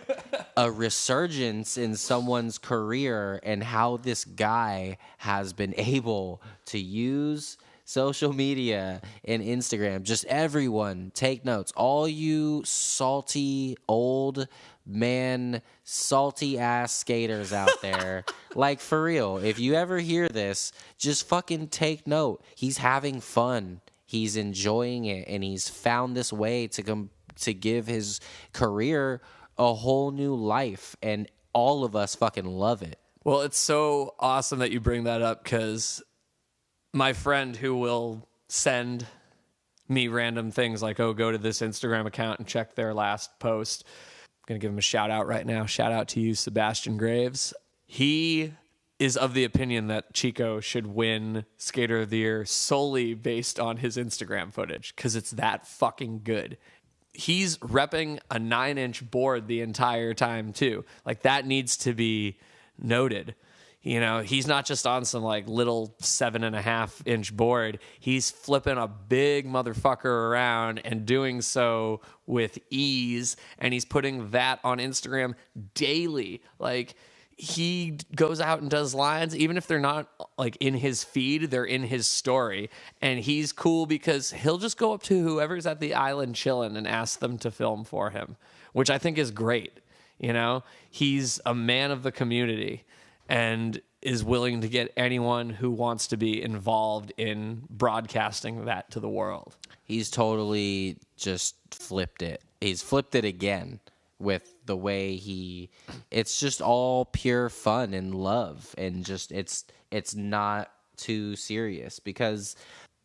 a resurgence in someone's career and how this guy has been able to use social media and Instagram. Just everyone take notes. All you salty old man, salty ass skaters out there. Like for real, if you ever hear this, just fucking take note. He's having fun. He's enjoying it, and he's found this way to give his career a whole new life, and all of us fucking love it. Well, it's so awesome that you bring that up because my friend who will send me random things like, oh, go to this Instagram account and check their last post. I'm going to give him a shout out right now. Shout out to you, Sebastian Graves. He is of the opinion that Chico should win Skater of the Year solely based on his Instagram footage because it's that fucking good. He's repping a 9-inch board the entire time too. Like that needs to be noted. He's not just on some like little 7.5-inch board. He's flipping a big motherfucker around and doing so with ease. And he's putting that on Instagram daily. Like, he goes out and does lines, even if they're not like in his feed, they're in his story. And he's cool because he'll just go up to whoever's at the island chilling and ask them to film for him, which I think is great. You know, he's a man of the community and is willing to get anyone who wants to be involved in broadcasting that to the world. He's totally just flipped it. He's flipped it again with the way it's just all pure fun and love, and just it's not too serious, because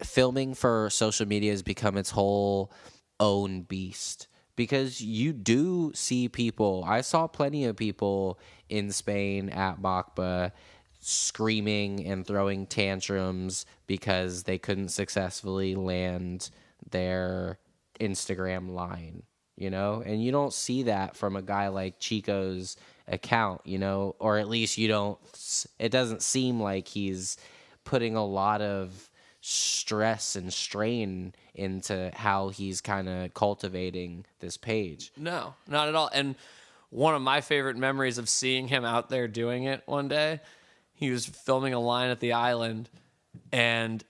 filming for social media has become its whole own beast. Because you do see people, I saw plenty of people in Spain at Macba screaming and throwing tantrums because they couldn't successfully land their Instagram line, you know? And you don't see that from a guy like Chico's account, you know? Or at least it doesn't seem like he's putting a lot of stress and strain into how he's kind of cultivating this page. No, not at all. And one of my favorite memories of seeing him out there doing it one day, he was filming a line at the island, and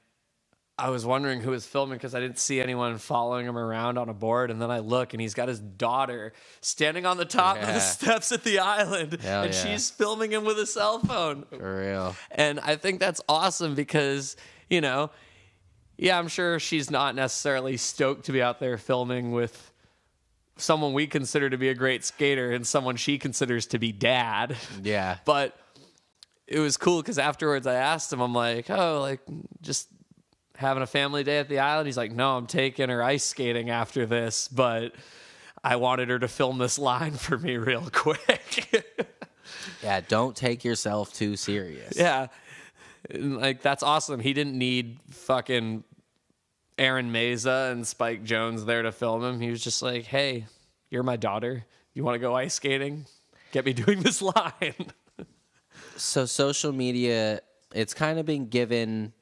I was wondering who was filming because I didn't see anyone following him around on a board. And then I look, and he's got his daughter standing on the top of the steps at the island, and she's filming him with a cell phone. For real. And I think that's awesome because, you know, yeah, I'm sure she's not necessarily stoked to be out there filming with someone we consider to be a great skater and someone she considers to be dad. Yeah. But it was cool because afterwards I asked him, I'm like, oh, like just having a family day at the island? He's like, no, I'm taking her ice skating after this, but I wanted her to film this line for me real quick. Yeah, don't take yourself too serious. Yeah. Like, that's awesome. He didn't need fucking Aaron Meza and Spike Jones there to film him. He was just like, hey, you're my daughter. You want to go ice skating? Get me doing this line. So social media, it's kind of been given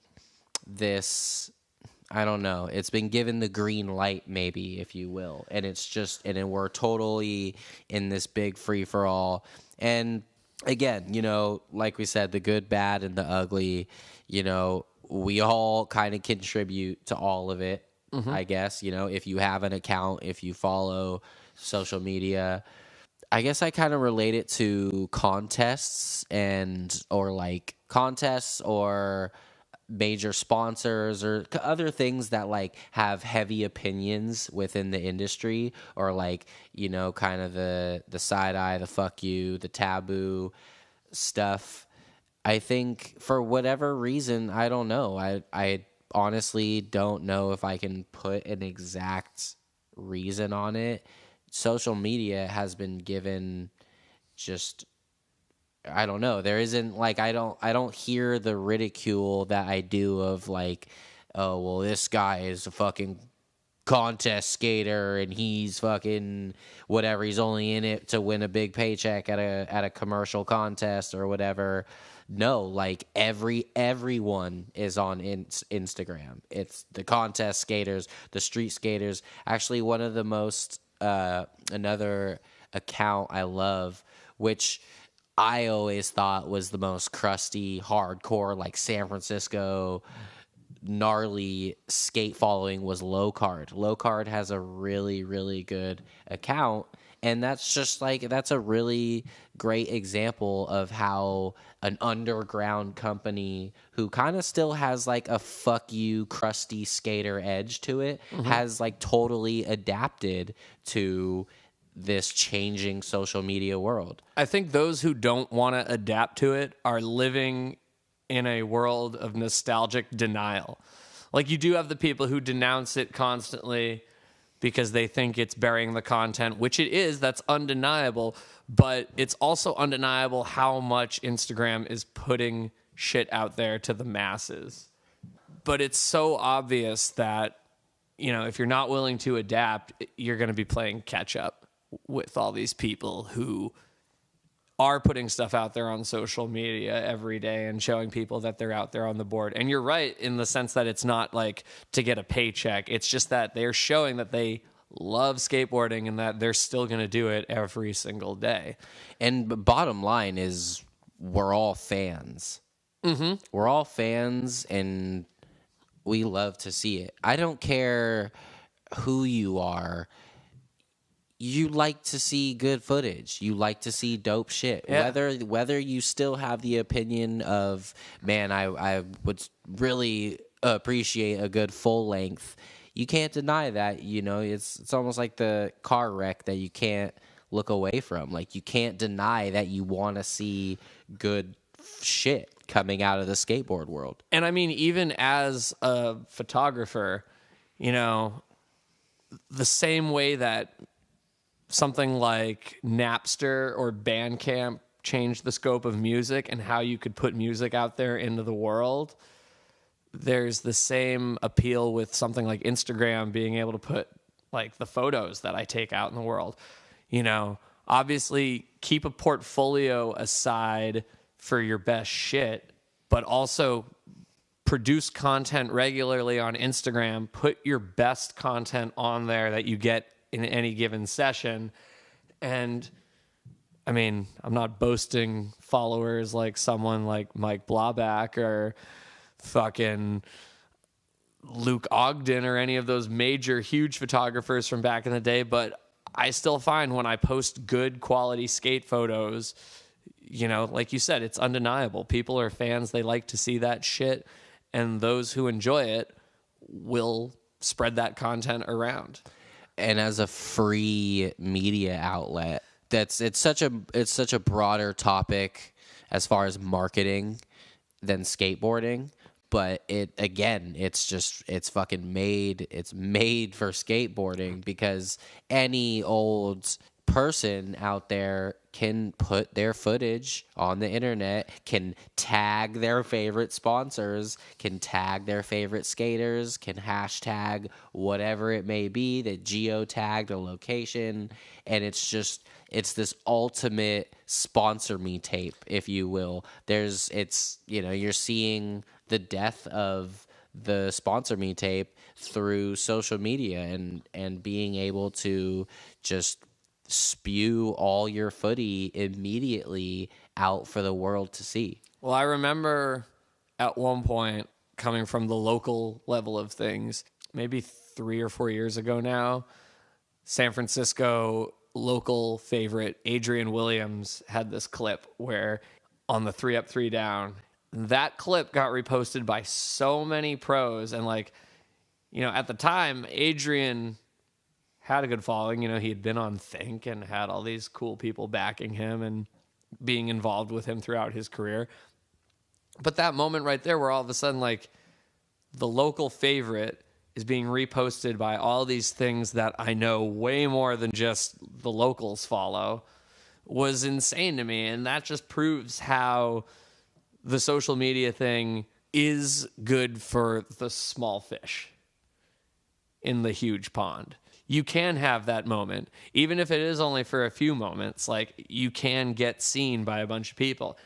this, I don't know, it's been given the green light, maybe, if you will. And it's just, and then we're totally in this big free-for-all. And again, you know, like we said, the good, bad, and the ugly, you know, we all kind of contribute to all of it, I guess. You know, if you have an account, if you follow social media, I guess I kind of relate it to contests or major sponsors or other things that like have heavy opinions within the industry, or like, you know, kind of the side eye, the fuck you, the taboo stuff. I think for whatever reason, I don't know. I honestly don't know if I can put an exact reason on it. Social media has been given just, I don't know. There isn't like, I don't hear the ridicule that I do of like, oh, well, this guy is a fucking contest skater and he's fucking whatever. He's only in it to win a big paycheck at a commercial contest or whatever. No, like everyone is on Instagram. It's the contest skaters, the street skaters. Actually, one of the most another account I love, which I always thought was the most crusty, hardcore, like San Francisco, gnarly skate following, was Low Card. Low Card has a really, really good account, and that's just like, that's a really great example of how an underground company who kind of still has like a fuck you, crusty skater edge to it, has like totally adapted to this changing social media world. I think those who don't want to adapt to it are living in a world of nostalgic denial. Like, you do have the people who denounce it constantly because they think it's burying the content, which it is. That's undeniable. But it's also undeniable how much Instagram is putting shit out there to the masses. But it's so obvious that, you know, if you're not willing to adapt, you're going to be playing catch up with all these people who are putting stuff out there on social media every day and showing people that they're out there on the board. And you're right in the sense that it's not like to get a paycheck. It's just that they're showing that they love skateboarding and that they're still going to do it every single day. And bottom line is, we're all fans. Mm-hmm. We're all fans, and we love to see it. I don't care who you are. You like to see good footage. You like to see dope shit. Yeah. Whether you still have the opinion of, man, I would really appreciate a good full length. You can't deny that. You know, it's almost like the car wreck that you can't look away from. Like, you can't deny that you want to see good shit coming out of the skateboard world. And I mean, even as a photographer, you know, the same way that something like Napster or Bandcamp changed the scope of music and how you could put music out there into the world, there's the same appeal with something like Instagram being able to put like the photos that I take out in the world. You know, obviously keep a portfolio aside for your best shit, but also produce content regularly on Instagram. Put your best content on there that you get in any given session. And I mean, I'm not boasting followers like someone like Mike Blauback or fucking Luke Ogden or any of those major huge photographers from back in the day, but I still find when I post good quality skate photos, you know, like you said, it's undeniable. People are fans. They like to see that shit, and those who enjoy it will spread that content around. And as a free media outlet, it's such a broader topic as far as marketing than skateboarding. But it's made for skateboarding, because any old person out there can put their footage on the internet, can tag their favorite sponsors, can tag their favorite skaters, can hashtag whatever it may be, that geotagged a location, and it's this ultimate sponsor me tape, if you will. You're seeing the death of the sponsor me tape through social media, and being able to just spew all your footy immediately out for the world to see. Well, I remember at one point coming from the local level of things, maybe 3 or 4 years ago now, San Francisco local favorite Adrian Williams had this clip where on the 3 Up 3 Down, that clip got reposted by so many pros. And like, you know, at the time, Adrian had a good following. You know, he had been on Think and had all these cool people backing him and being involved with him throughout his career. But that moment right there where all of a sudden, like, the local favorite is being reposted by all these things that I know way more than just the locals follow was insane to me. And that just proves how the social media thing is good for the small fish in the huge pond. You can have that moment, even if it is only for a few moments. Like, you can get seen by a bunch of people.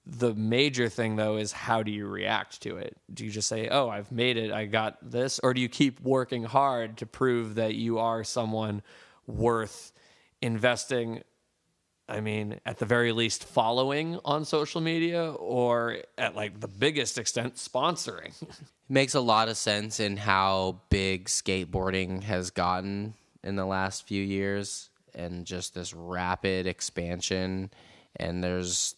The major thing, though, is how do you react to it? Do you just say, oh, I've made it, I got this? Or do you keep working hard to prove that you are someone worth investing, I mean, at the very least, following on social media, or at like the biggest extent, sponsoring? Makes a lot of sense in how big skateboarding has gotten in the last few years, and just this rapid expansion. And there's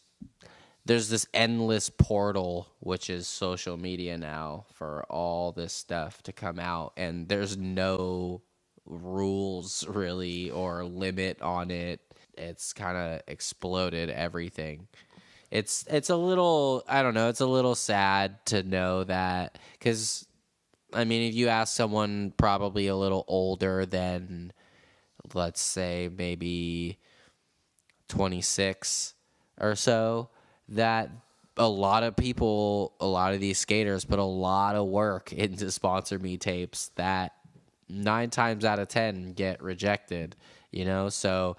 this endless portal, which is social media now, for all this stuff to come out, and there's no rules really or limit on it. It's kind of exploded everything. It's a little, I don't know, it's a little sad to know that, because, I mean, if you ask someone probably a little older than, let's say, maybe 26 or so, that a lot of people, a lot of these skaters put a lot of work into sponsor me tapes that 9 times out of 10 get rejected. You know, so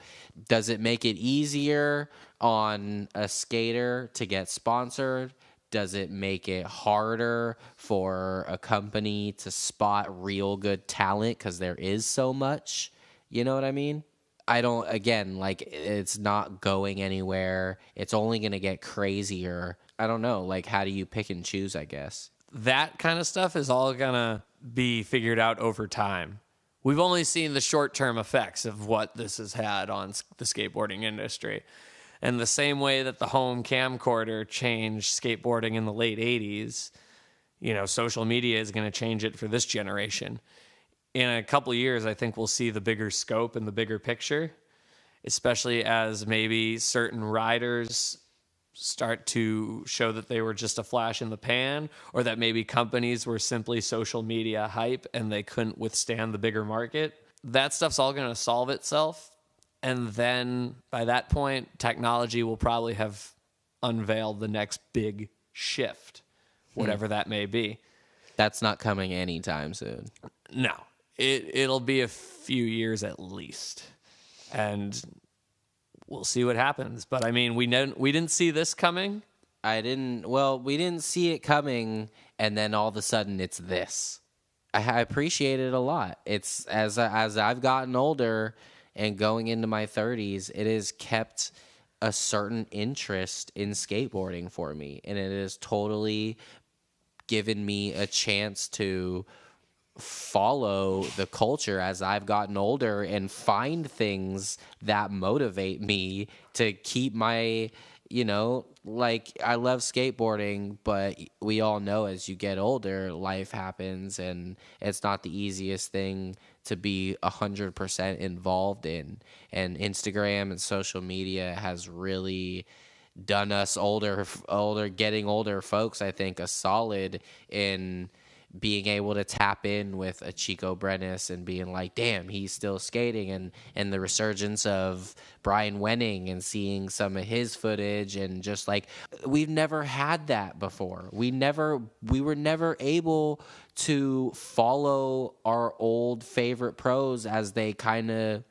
does it make it easier on a skater to get sponsored? Does it make it harder for a company to spot real good talent because there is so much? You know what I mean? I don't, again, like, it's not going anywhere. It's only going to get crazier. I don't know. Like, how do you pick and choose, I guess? That kind of stuff is all going to be figured out over time. We've only seen the short-term effects of what this has had on the skateboarding industry. And the same way that the home camcorder changed skateboarding in the late 80s, social media is going to change it for this generation. In a couple of years, I think we'll see the bigger scope and the bigger picture, especially as maybe certain riders start to show that they were just a flash in the pan, or that maybe companies were simply social media hype and they couldn't withstand the bigger market. That stuff's all going to solve itself. And then by that point, technology will probably have unveiled the next big shift, whatever that may be. That's not coming anytime soon. No, it'll be a few years at least. And we'll see what happens. But I mean, we didn't see this coming. We didn't see it coming, and then all of a sudden it's this. I appreciate it a lot. It's as I've gotten older and going into my 30s, it has kept a certain interest in skateboarding for me, and it has totally given me a chance to follow the culture as I've gotten older and find things that motivate me to keep my, like, I love skateboarding, but we all know as you get older, life happens, and it's not the easiest thing to be 100% involved in. And Instagram and social media has really done us getting older folks, I think, a solid in being able to tap in with a Chico Brenes and being like, damn, he's still skating, and the resurgence of Brian Wenning and seeing some of his footage, and just like, we've never had that before. We were never able to follow our old favorite pros as they kind of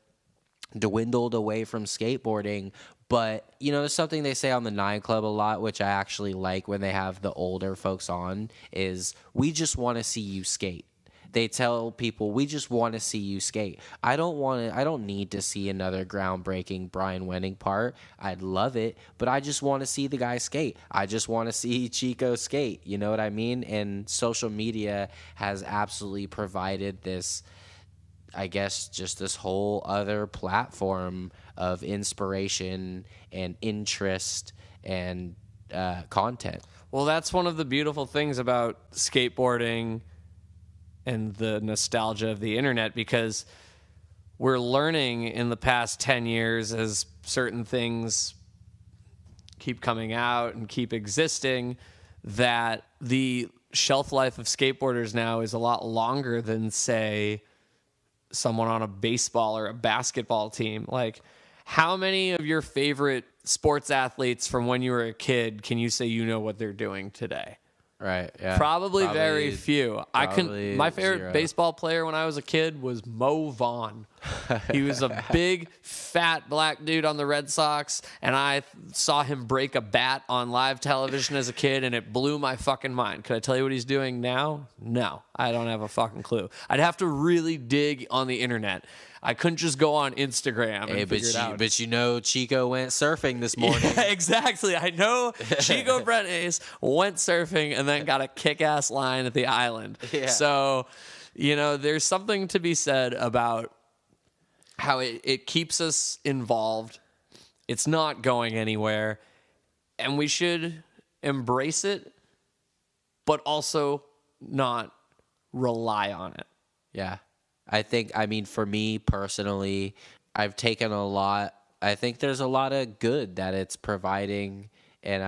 dwindled away from skateboarding. But, there's something they say on the 9 Club a lot, which I actually like when they have the older folks on, is we just want to see you skate. They tell people, we just want to see you skate. I don't need to see another groundbreaking Brian Wenning part. I'd love it, but I just want to see the guy skate. I just want to see Chico skate. You know what I mean? And social media has absolutely provided this, I guess, just this whole other platform of inspiration and interest and content. Well, that's one of the beautiful things about skateboarding and the nostalgia of the internet, because we're learning in the past 10 years, as certain things keep coming out and keep existing, that the shelf life of skateboarders now is a lot longer than, say, someone on a baseball or a basketball team. Like, how many of your favorite sports athletes from when you were a kid can you say you know what they're doing today? Right. Yeah. Probably very few. My favorite zero. baseball player when I was a kid was Mo Vaughn. He was a big, fat black dude on the Red Sox, and I saw him break a bat on live television as a kid, and it blew my fucking mind. Could I tell you what he's doing now? No, I don't have a fucking clue. I'd have to really dig on the internet. I couldn't just go on Instagram and figure it out. But Chico went surfing this morning. Yeah, exactly. I know Chico Brenes went surfing and then got a kick-ass line at the island. Yeah. So, there's something to be said about how it keeps us involved. It's not going anywhere. And we should embrace it, but also not rely on it. Yeah. For me personally, I've taken a lot. I think there's a lot of good that it's providing, and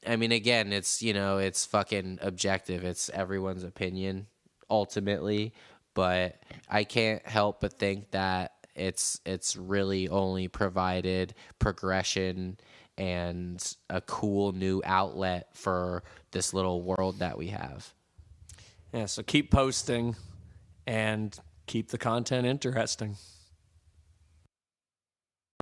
again, it's fucking objective. It's everyone's opinion ultimately, but I can't help but think that it's really only provided progression and a cool new outlet for this little world that we have. Yeah, so keep posting and keep the content interesting.